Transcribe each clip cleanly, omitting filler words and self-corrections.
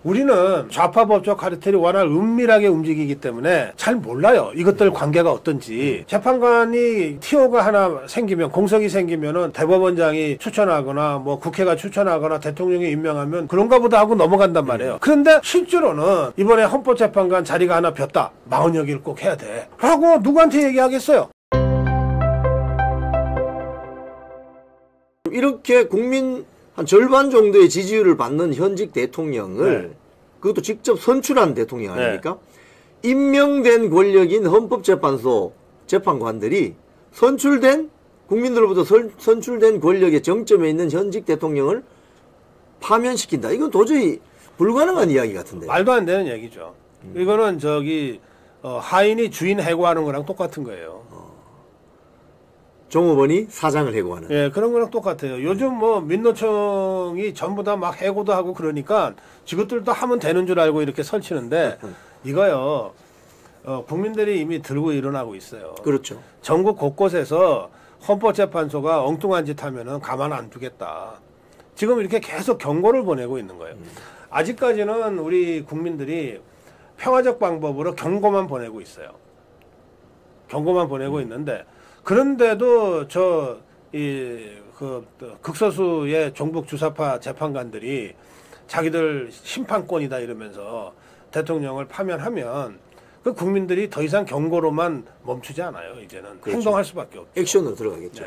우리는 좌파 법조 카르텔이 워낙 은밀하게 움직이기 때문에 잘 몰라요. 이것들 관계가 어떤지. 재판관이 티오가 하나 생기면, 공석이 생기면은 대법원장이 추천하거나 뭐 국회가 추천하거나 대통령이 임명하면 그런가 보다 하고 넘어간단 말이에요. 그런데 실제로는 이번에 헌법재판관 자리가 하나 폈다. 40여기를 꼭 해야 돼. 라고 누구한테 얘기하겠어요? 이렇게 국민 한 절반 정도의 지지율을 받는 현직 대통령을 그것도 직접 선출한 대통령 아닙니까? 임명된 권력인 헌법재판소 재판관들이 선출된 국민들로부터 선출된 권력의 정점에 있는 현직 대통령을 파면시킨다. 이건 도저히 불가능한 이야기 같은데. 말도 안 되는 얘기죠. 이거는 하인이 주인 해고하는 거랑 똑같은 거예요. 종업원이 사장을 해고하는. 예, 그런 거랑 똑같아요. 요즘 뭐 민노총이 전부 다 막 해고도 하고 그러니까 지것들도 하면 되는 줄 알고 이렇게 설치는데 이거요. 국민들이 이미 들고 일어나고 있어요. 그렇죠. 전국 곳곳에서 헌법재판소가 엉뚱한 짓 하면은 가만 안 두겠다. 지금 이렇게 계속 경고를 보내고 있는 거예요. 아직까지는 우리 국민들이 평화적 방법으로 경고만 보내고 있어요. 경고만 보내고 있는데 그런데도 극소수의 종북 주사파 재판관들이 자기들 심판권이다 이러면서 대통령을 파면하면 그 국민들이 더 이상 경고로만 멈추지 않아요. 이제는 그렇죠. 행동할 수밖에 없죠. 액션으로 들어가겠죠.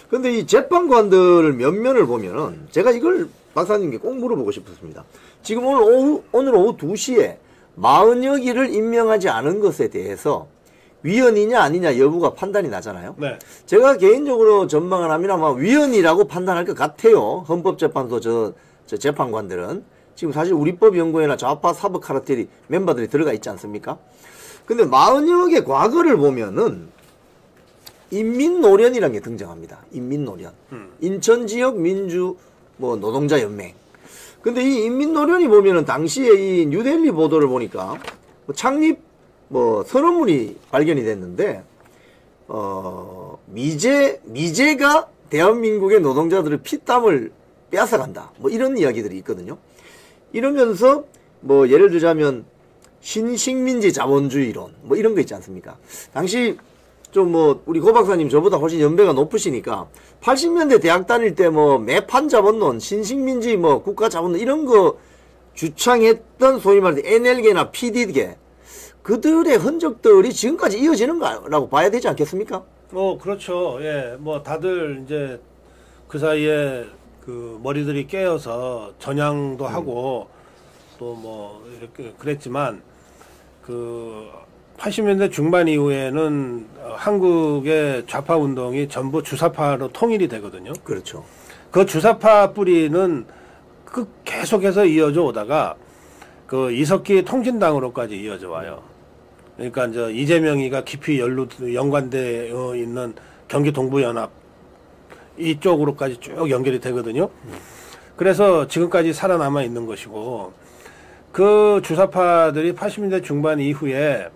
그런데 이 재판관들 면면을 보면은 제가 이걸 박사님께 꼭 물어보고 싶었습니다. 지금 오늘 오후 2시에 40여기를 임명하지 않은 것에 대해서 위헌이냐 아니냐 여부가 판단이 나잖아요. 네. 제가 개인적으로 전망을 하면 아마 위헌이라고 판단할 것 같아요. 헌법재판소 저 재판관들은. 지금 사실 우리법연구회나 좌파 사법 카르텔이 멤버들이 들어가 있지 않습니까? 근데 40여 개 과거를 보면은 인민노련이라는 게 등장합니다. 인민노련. 인천지역 민주 노동자연맹. 근데 이 인민노련이 보면은 당시에 이 뉴델리 보도를 보니까 창립 선언문이 발견이 됐는데, 미제가 대한민국의 노동자들의 피땀을 빼앗아간다. 이런 이야기들이 있거든요. 이러면서, 예를 들자면, 신식민지 자본주의론, 이런 거 있지 않습니까? 당시, 우리 고 박사님 저보다 훨씬 연배가 높으시니까, 80년대 대학 다닐 때 매판 자본론, 신식민지 국가 자본론, 이런 거 주창했던 소위 말해 NL계나 PD계, 그들의 흔적들이 지금까지 이어지는 거라고 봐야 되지 않겠습니까? 그렇죠. 예, 다들 이제 그 사이에 머리들이 깨어서 전향도 하고 또 이렇게 그랬지만 80년대 중반 이후에는 한국의 좌파 운동이 전부 주사파로 통일이 되거든요. 그렇죠. 그 주사파 뿌리는 계속해서 이어져 오다가 이석기 통진당으로까지 이어져 와요. 그러니까 이재명이가 깊이 연관되어 있는 경기 동부연합 이쪽으로까지 쭉 연결이 되거든요. 그래서 지금까지 살아남아 있는 것이고 그 주사파들이 80년대 중반 이후에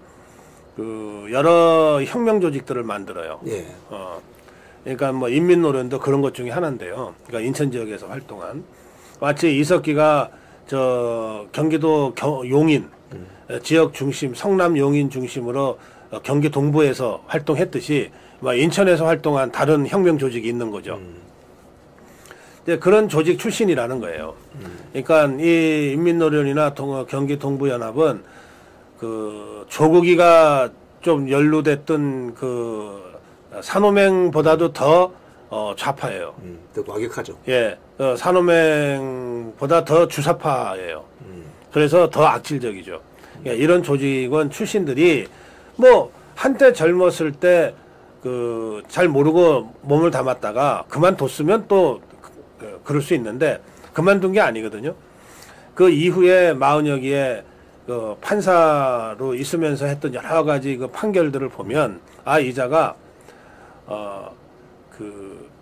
여러 혁명 조직들을 만들어요. 예. 그러니까 인민노련도 그런 것 중에 하나인데요. 그러니까 인천 지역에서 활동한 마치 이석기가 경기도 용인 지역 중심, 성남 용인 중심으로 경기 동부에서 활동했듯이 인천에서 활동한 다른 혁명 조직이 있는 거죠. 이제 그런 조직 출신이라는 거예요. 그러니까 이 인민노련이나 경기 동부연합은 조국이가 좀 연루됐던 산호맹보다도 더 좌파예요. 더 과격하죠. 예, 산호맹보다 더 주사파예요. 그래서 더 악질적이죠. 예, 이런 조직원 출신들이 한때 젊었을 때 잘 모르고 몸을 담았다가 그만뒀으면 또 그럴 수 있는데 그만둔 게 아니거든요. 그 이후에 40여기의 판사로 있으면서 했던 여러 가지 판결들을 보면 이자가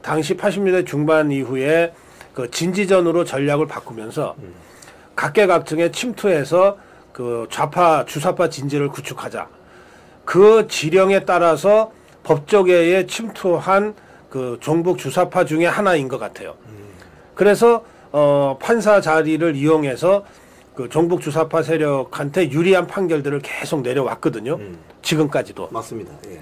당시 80년대 중반 이후에 진지전으로 전략을 바꾸면서 각계각층에 침투해서 좌파 주사파 진지를 구축하자. 그 지령에 따라서 법조계에 침투한 종북 주사파 중에 하나인 것 같아요. 그래서 판사 자리를 이용해서 그 종북 주사파 세력한테 유리한 판결들을 계속 내려왔거든요. 지금까지도. 맞습니다. 예.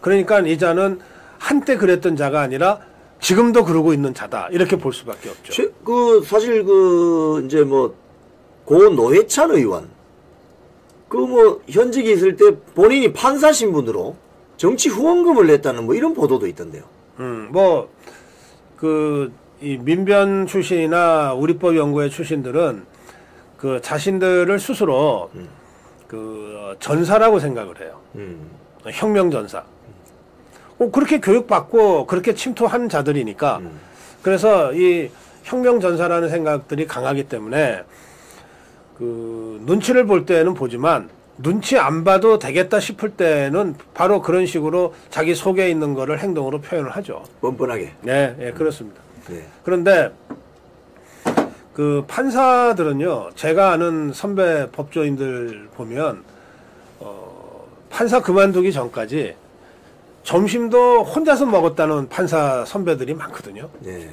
그러니까 이 자는 한때 그랬던 자가 아니라 지금도 그러고 있는 자다. 이렇게 볼 수밖에 없죠. 사실 이제 고 노회찬 의원 현직에 있을 때 본인이 판사 신분으로 정치 후원금을 냈다는 이런 보도도 있던데요. 이 민변 출신이나 우리법 연구회 출신들은 그 자신들을 스스로 그 전사라고 생각을 해요. 혁명 전사. 그렇게 교육받고 그렇게 침투한 자들이니까 그래서 이 혁명 전사라는 생각들이 강하기 때문에 그 눈치를 볼 때는 보지만 눈치 안 봐도 되겠다 싶을 때는 바로 그런 식으로 자기 속에 있는 거를 행동으로 표현을 하죠. 뻔뻔하게. 네, 예, 그렇습니다. 네. 그런데 그 판사들은요, 제가 아는 선배 법조인들 보면 판사 그만두기 전까지 점심도 혼자서 먹었다는 판사 선배들이 많거든요. 네.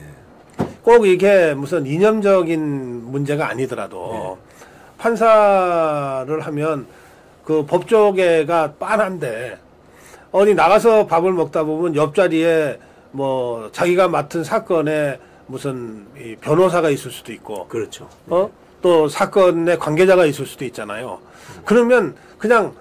꼭 이게 무슨 이념적인 문제가 아니더라도 판사를 하면 그 법조계가 빤한데 어디 나가서 밥을 먹다 보면 옆자리에 자기가 맡은 사건에 무슨 이 변호사가 있을 수도 있고, 그렇죠. 또 사건의 관계자가 있을 수도 있잖아요. 그러면 그냥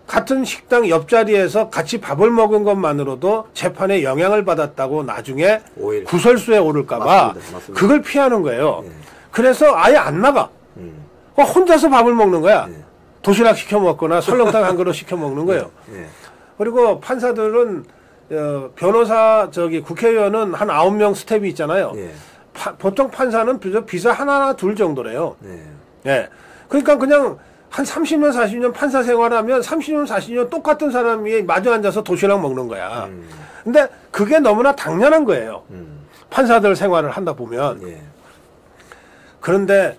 같은 식당 옆자리에서 같이 밥을 먹은 것만으로도 재판에 영향을 받았다고 나중에 오히려. 구설수에 오를까봐 그걸 피하는 거예요. 네. 그래서 아예 안 나가. 혼자서 밥을 먹는 거야. 네. 도시락 시켜 먹거나 설렁탕 한 그릇 시켜 먹는 거예요. 네. 그리고 판사들은 변호사 국회의원은 한 9명 스텝이 있잖아요. 네. 보통 판사는 비서 하나 둘 정도래요. 네. 예. 그러니까 그냥 한 30년 40년 판사 생활하면 30년 40년 똑같은 사람이 마주 앉아서 도시락 먹는 거야. 근데 그게 너무나 당연한 거예요. 판사들 생활을 한다 보면. 네. 그런데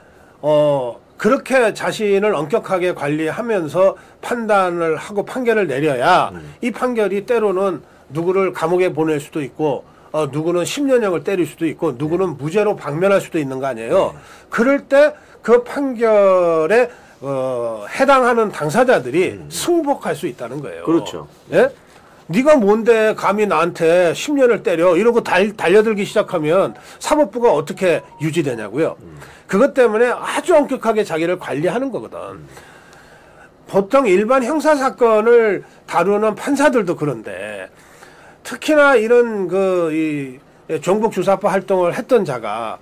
그렇게 자신을 엄격하게 관리하면서 판단을 하고 판결을 내려야 이 판결이 때로는 누구를 감옥에 보낼 수도 있고 누구는 10년형을 때릴 수도 있고 누구는 무죄로 방면할 수도 있는 거 아니에요. 그럴 때 그 판결에 해당하는 당사자들이 승복할 수 있다는 거예요. 그렇죠. 예? 네가 뭔데 감히 나한테 10년을 때려 이러고 달려들기 시작하면 사법부가 어떻게 유지되냐고요. 그것 때문에 아주 엄격하게 자기를 관리하는 거거든. 보통 일반 형사사건을 다루는 판사들도 그런데 특히나 이런 종북 주사파 활동을 했던 자가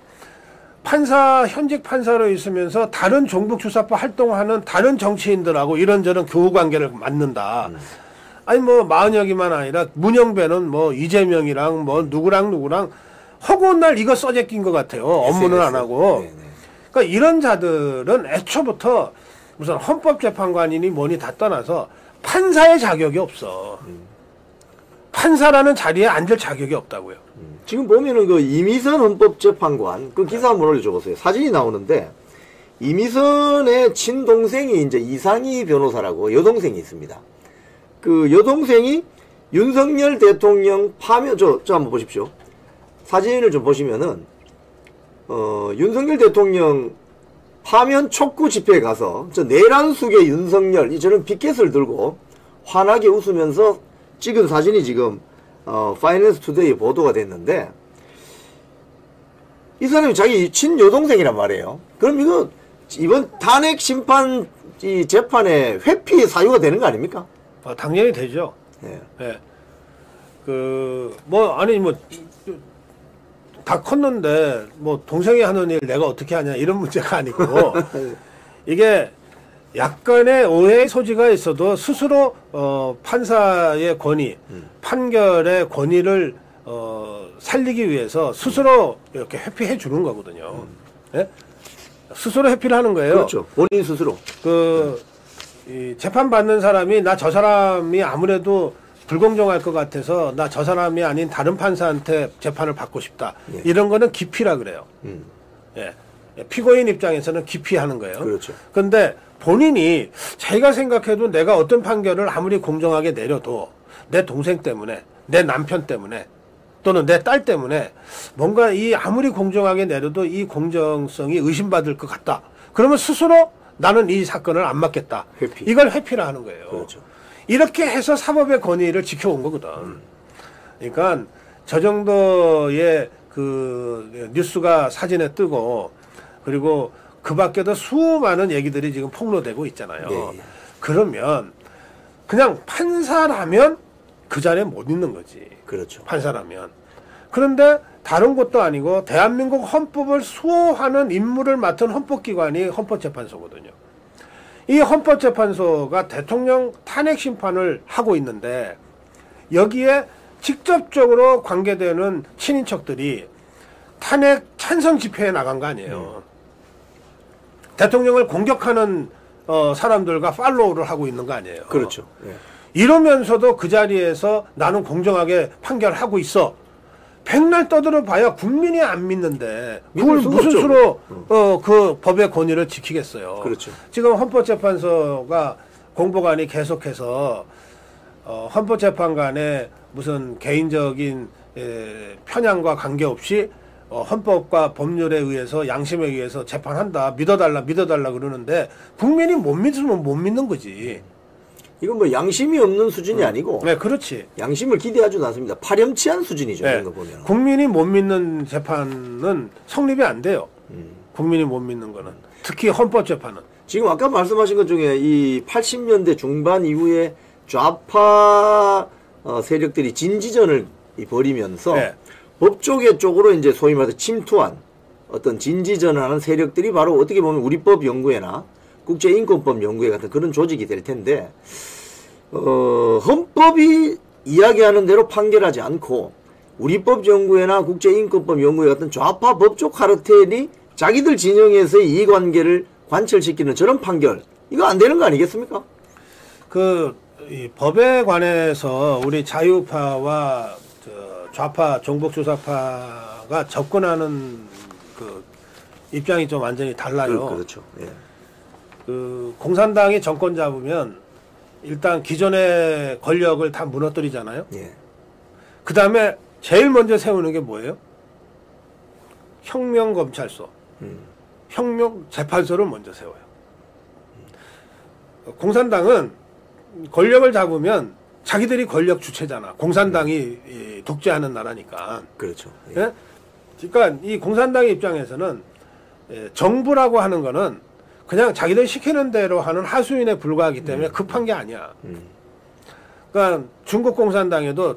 현직 판사로 있으면서 다른 종북 주사파 활동하는 다른 정치인들하고 이런저런 교우관계를 맡는다. 아니 마흔여기만 아니라 문영배는 이재명이랑 누구랑 허구한 날 이거 써제낀 것 같아요. 업무는 안 하고. 네네. 그러니까 이런 자들은 애초부터 무슨 헌법재판관이니 뭐니 다 떠나서 판사의 자격이 없어. 판사라는 자리에 앉을 자격이 없다고요. 지금 보면은 이미선 헌법재판관 기사 한번 올려줘보세요. 사진이 나오는데 이미선의 친동생이 이제 이상희 변호사라고 여동생이 있습니다. 그 여동생이 윤석열 대통령 파면 저 한번 보십시오. 사진을 좀 보시면은 윤석열 대통령 파면 촉구 집회에 가서 내란숙의 윤석열 저는 피켓을 들고 환하게 웃으면서 찍은 사진이 지금 파이낸스 투데이에 보도가 됐는데 이 사람이 자기 친여동생이란 말이에요. 그럼 이번 탄핵 심판 재판에 회피 사유가 되는 거 아닙니까? 당연히 되죠. 네. 네. 다 컸는데 동생이 하는 일 내가 어떻게 하냐 이런 문제가 아니고 이게 약간의 오해의 소지가 있어도 스스로 판사의 권위, 판결의 권위를 살리기 위해서 스스로 이렇게 회피해 주는 거거든요. 네? 스스로 회피를 하는 거예요. 그렇죠. 본인 스스로. 이 재판 받는 사람이 저 사람이 아무래도 불공정할 것 같아서 저 사람이 아닌 다른 판사한테 재판을 받고 싶다. 예. 이런 거는 기피라 그래요. 예. 피고인 입장에서는 기피하는 거예요. 그렇죠. 근데 본인이 자기가 생각해도 내가 어떤 판결을 아무리 공정하게 내려도 내 동생 때문에, 내 남편 때문에, 또는 내 딸 때문에 뭔가 아무리 공정하게 내려도 이 공정성이 의심받을 것 같다. 그러면 스스로 나는 이 사건을 안 맡겠다. 회피. 이걸 회피라 하는 거예요. 그렇죠. 이렇게 해서 사법의 권위를 지켜온 거거든. 그러니까 저 정도의 그 뉴스가 사진에 뜨고 그리고 그 밖에도 수많은 얘기들이 지금 폭로되고 있잖아요. 네. 그러면 그냥 판사라면 그 자리에 못 있는 거지. 그렇죠. 판사라면. 그런데 다른 것도 아니고 대한민국 헌법을 수호하는 임무를 맡은 헌법기관이 헌법재판소거든요. 이 헌법재판소가 대통령 탄핵 심판을 하고 있는데 여기에 직접적으로 관계되는 친인척들이 탄핵 찬성 집회에 나간 거 아니에요. 대통령을 공격하는 사람들과 팔로우를 하고 있는 거 아니에요. 그렇죠. 예. 이러면서도 그 자리에서 나는 공정하게 판결하고 있어. 백날 떠들어 봐야 국민이 안 믿는데 그걸 무슨 수로 그 법의 권위를 지키겠어요. 그렇죠. 지금 헌법재판소가 공보관이 계속해서 헌법재판관의 무슨 개인적인 편향과 관계없이 헌법과 법률에 의해서 양심에 의해서 재판한다. 믿어달라 그러는데 국민이 못 믿으면 못 믿는 거지. 이건 뭐 양심이 없는 수준이 아니고 네, 그렇지. 양심을 기대하지도 않습니다. 파렴치한 수준이죠. 네. 이런 거 보면. 국민이 못 믿는 재판은 성립이 안 돼요. 국민이 못 믿는 거는. 특히 헌법재판은. 지금 아까 말씀하신 것 중에 이 80년대 중반 이후에 좌파 세력들이 진지전을 벌이면서 네. 법조계 쪽으로 이제 소위 말해서 침투한 어떤 진지전을 하는 세력들이 바로 어떻게 보면 우리법 연구회나 국제인권법 연구회 같은 그런 조직이 될 텐데, 헌법이 이야기하는 대로 판결하지 않고 우리법 연구회나 국제인권법 연구회 같은 좌파 법조 카르텔이 자기들 진영에서의 이해관계를 관철시키는 저런 판결, 이거 안 되는 거 아니겠습니까? 이 법에 관해서 우리 자유파와 좌파 종북주사파가 접근하는 그 입장이 좀 완전히 달라요. 그렇죠. 예. 공산당이 정권 잡으면 일단 기존의 권력을 다 무너뜨리잖아요. 예. 그 다음에 제일 먼저 세우는 게 뭐예요? 혁명검찰소, 혁명재판소를 먼저 세워요. 공산당은 권력을 잡으면 자기들이 권력 주체잖아. 공산당이 독재하는 나라니까. 그렇죠. 예? 예? 그러니까 이 공산당의 입장에서는 정부라고 하는 거는 그냥 자기들 시키는 대로 하는 하수인에 불과하기 때문에 급한 게 아니야. 그러니까 중국 공산당에도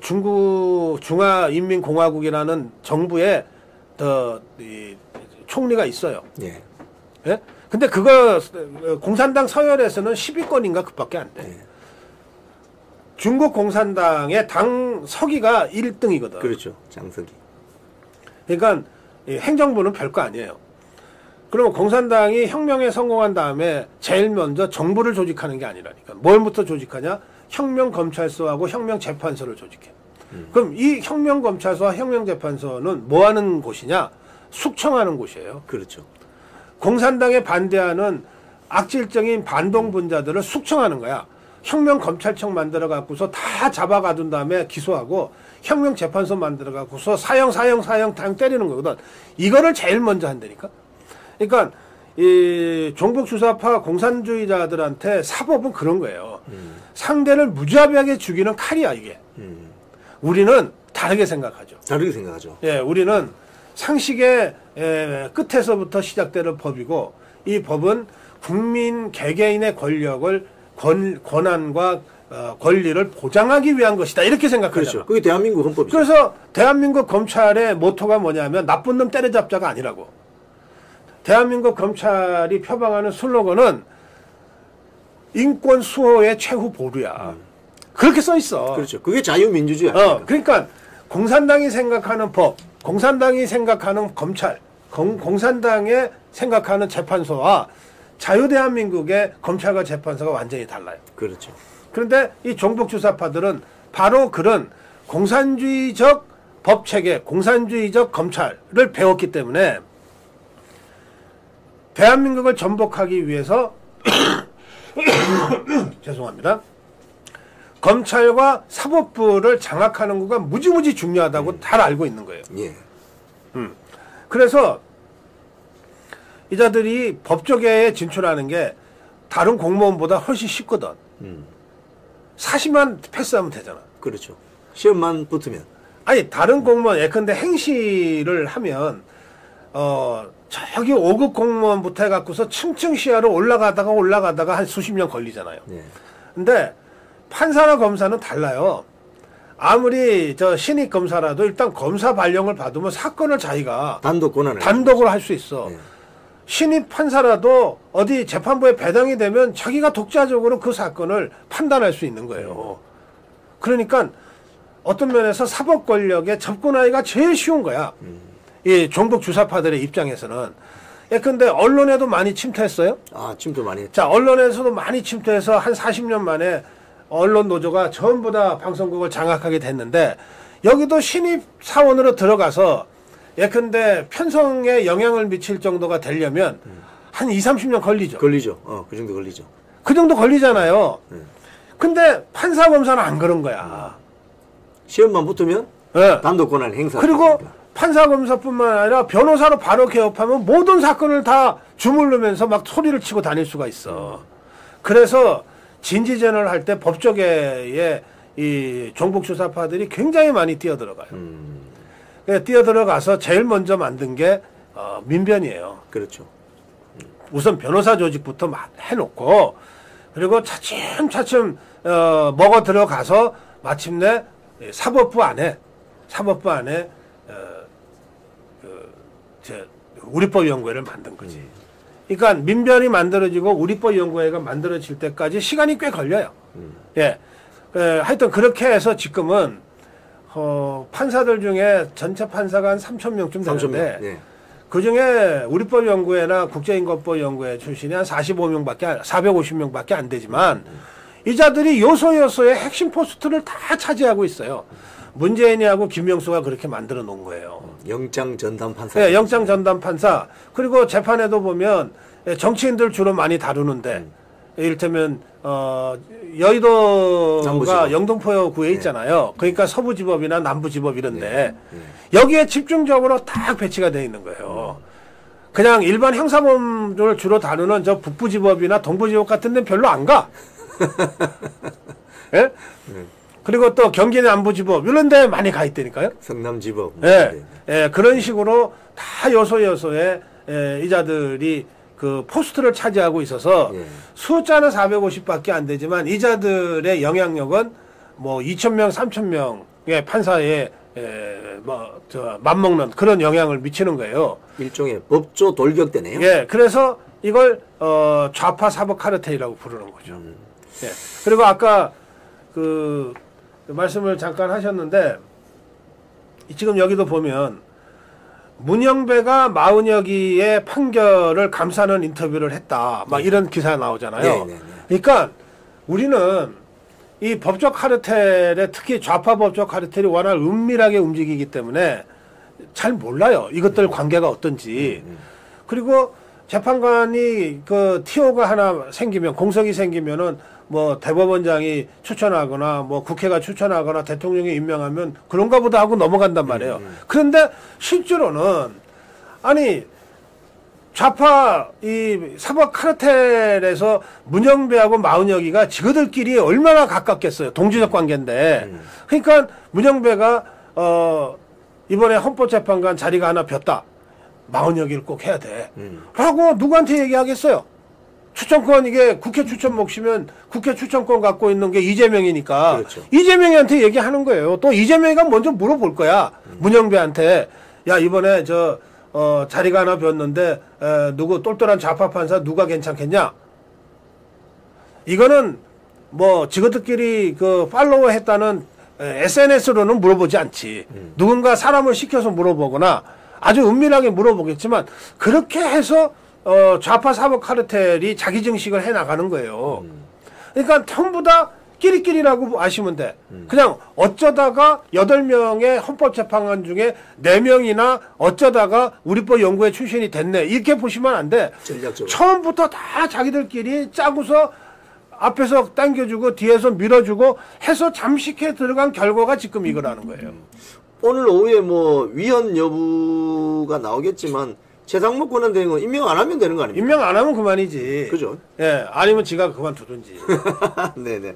중화인민공화국이라는 정부의 총리가 있어요. 예. 예? 근데 그거 공산당 서열에서는 10위권인가 그밖에 안 돼. 예. 중국 공산당의 당 서기가 1등이거든. 그렇죠. 장서기. 그러니까 행정부는 별거 아니에요. 그러면 공산당이 혁명에 성공한 다음에 제일 먼저 정부를 조직하는 게 아니라니까. 뭘부터 조직하냐? 혁명검찰소하고 혁명재판소를 조직해. 그럼 이 혁명검찰소와 혁명재판소는 뭐 하는 곳이냐? 숙청하는 곳이에요. 그렇죠. 공산당에 반대하는 악질적인 반동분자들을 숙청하는 거야. 혁명검찰청 만들어 갖고서 다 잡아가둔 다음에 기소하고 혁명재판소 만들어 갖고서 사형 당 때리는 거거든. 이거를 제일 먼저 한다니까. 그러니까 이 종북주사파 공산주의자들한테 사법은 그런 거예요. 상대를 무자비하게 죽이는 칼이야 이게. 우리는 다르게 생각하죠. 다르게 생각하죠. 예, 우리는 상식의 끝에서부터 시작되는 법이고 이 법은 국민 개개인의 권력을 권한과 권리를 보장하기 위한 것이다 이렇게 생각하잖아. 그렇죠. 그게 대한민국 헌법이죠. 그래서 대한민국 검찰의 모토가 뭐냐면 나쁜 놈 때려잡자가 아니라고. 대한민국 검찰이 표방하는 슬로건은 인권 수호의 최후 보루야. 그렇게 써 있어. 그렇죠. 그게 자유민주주의야. 그러니까 공산당이 생각하는 법, 공산당이 생각하는 검찰, 공산당이 생각하는 재판소와 자유대한민국의 검찰과 재판소가 완전히 달라요. 그렇죠. 그런데 이 종북주사파들은 바로 그런 공산주의적 법체계, 공산주의적 검찰을 배웠기 때문에 대한민국을 전복하기 위해서 죄송합니다. 검찰과 사법부를 장악하는 거가 무지무지 중요하다고 잘 알고 있는 거예요. 예. 그래서 이자들이 법조계에 진출하는 게 다른 공무원보다 훨씬 쉽거든. 40만 패스하면 되잖아. 그렇죠. 시험만 붙으면. 아니 다른 공무원 예컨대 행시를 하면 저기 5급 공무원부터 해갖고서 층층 시야로 올라가다가 한 수십 년 걸리잖아요. 네. 근데 판사나 검사는 달라요. 아무리 저 신입 검사라도 일단 검사 발령을 받으면 사건을 자기가 단독으로 할 수 있어. 네. 신입 판사라도 어디 재판부에 배당이 되면 자기가 독자적으로 그 사건을 판단할 수 있는 거예요. 그러니까 어떤 면에서 사법 권력에 접근하기가 제일 쉬운 거야. 이 종북 주사파들의 입장에서는. 예컨대 언론에도 많이 침투했어요. 아, 침투 많이 했죠. 자, 언론에서도 많이 침투해서 한 40년 만에 언론 노조가 전부 다 방송국을 장악하게 됐는데 여기도 신입 사원으로 들어가서 예컨대 편성에 영향을 미칠 정도가 되려면 한 20, 30년 걸리죠. 걸리죠. 그 정도 걸리죠. 그 정도 걸리잖아요. 근데 판사 검사는 안 그런 거야. 시험만 붙으면 네. 단독 권한을 행사. 그리고 판사 검사뿐만 아니라 변호사로 바로 개업하면 모든 사건을 다 주물르면서 막 소리를 치고 다닐 수가 있어. 그래서 진지전을 할 때 법조계에 이 종북 주사파들이 굉장히 많이 뛰어들어가요. 뛰어들어가서 제일 먼저 만든 게 민변이에요. 그렇죠. 우선 변호사 조직부터 해놓고 그리고 차츰차츰 먹어 들어가서 마침내 사법부 안에 우리법연구회를 만든 거지. 그러니까 민변이 만들어지고 우리법연구회가 만들어질 때까지 시간이 꽤 걸려요. 예, 하여튼 그렇게 해서 지금은 판사들 중에 전체 판사가 한 3,000명쯤 되는데 예. 그 중에 우리법연구회나 국제인권법연구회 출신이 한 450명밖에 안 되지만 이자들이 요소요소의 핵심 포스트를 다 차지하고 있어요. 문재인이하고 김명수가 그렇게 만들어 놓은 거예요. 영장 전담 판사. 네, 영장 전담 판사. 그리고 재판에도 보면 정치인들 주로 많이 다루는데 이를테면 여의도가 남부지법. 영등포구에 있잖아요. 그러니까 서부지법이나 남부지법 이런데 여기에 집중적으로 딱 배치가 되어 있는 거예요. 그냥 일반 형사범을 주로 다루는 저 북부지법이나 동부지법 같은 데는 별로 안 가. 예? 그리고 또 경기 남부지법 이런 데 많이 가 있다니까요. 성남지법. 예, 예, 그런 식으로 다 요소요소에 이자들이 그 포스트를 차지하고 있어서 숫자는 450밖에 안 되지만 이자들의 영향력은 뭐 2,000명, 3,000명의 판사에 맞먹는 그런 영향을 미치는 거예요. 일종의 법조 돌격대네요. 예, 그래서 이걸 좌파 사법 카르텔이라고 부르는 거죠. 예, 그리고 아까 그 말씀을 잠깐 하셨는데 지금 여기도 보면 문영배가 마은혁이의 판결을 감사하는 인터뷰를 했다. 막 이런 기사 나오잖아요. 그러니까 우리는 이 법적 카르텔에 특히 좌파 법적 카르텔이 워낙 은밀하게 움직이기 때문에 잘 몰라요. 이것들 관계가 어떤지. 그리고 재판관이 그 TO가 하나 생기면 공석이 생기면은 뭐 대법원장이 추천하거나 뭐 국회가 추천하거나 대통령이 임명하면 그런가 보다 하고 넘어간단 말이에요. 그런데 실제로는 아니 좌파 이 사법 카르텔에서 문영배하고 마은혁이가 지그들끼리 얼마나 가깝겠어요. 동지적 관계인데. 그러니까 문영배가 이번에 헌법재판관 자리가 하나 폈다. 마은혁이를 꼭 해야 돼. 라고 누구한테 얘기하겠어요? 추천권 이게 국회 추천 몫이면 국회 추천권 갖고 있는 게 이재명이니까 그렇죠. 이재명이한테 얘기하는 거예요. 또 이재명이가 먼저 물어볼 거야. 문영배한테 야 이번에 저 자리가 하나 비었는데 누구 똘똘한 좌파 판사 누가 괜찮겠냐? 이거는 뭐 지그들끼리 그 팔로워 했다는 SNS로는 물어보지 않지. 누군가 사람을 시켜서 물어보거나 아주 은밀하게 물어보겠지만 그렇게 해서 좌파 사법 카르텔이 자기 증식을 해 나가는 거예요. 그러니까 전부 다 끼리끼리라고 아시면 돼. 그냥 어쩌다가 8명의 헌법재판관 중에 4명이나 어쩌다가 우리법 연구회 출신이 됐네. 이렇게 보시면 안 돼. 전략적으로. 처음부터 다 자기들끼리 짜고서 앞에서 당겨주고 뒤에서 밀어주고 해서 잠식해 들어간 결과가 지금 이거라는 거예요. 오늘 오후에 뭐 위헌 여부가 나오겠지만 최상목 권한대행은 임명 안 하면 되는 거 아닙니까? 임명 안 하면 그만이지. 그죠? 예, 아니면 지가 그만두든지. 네네.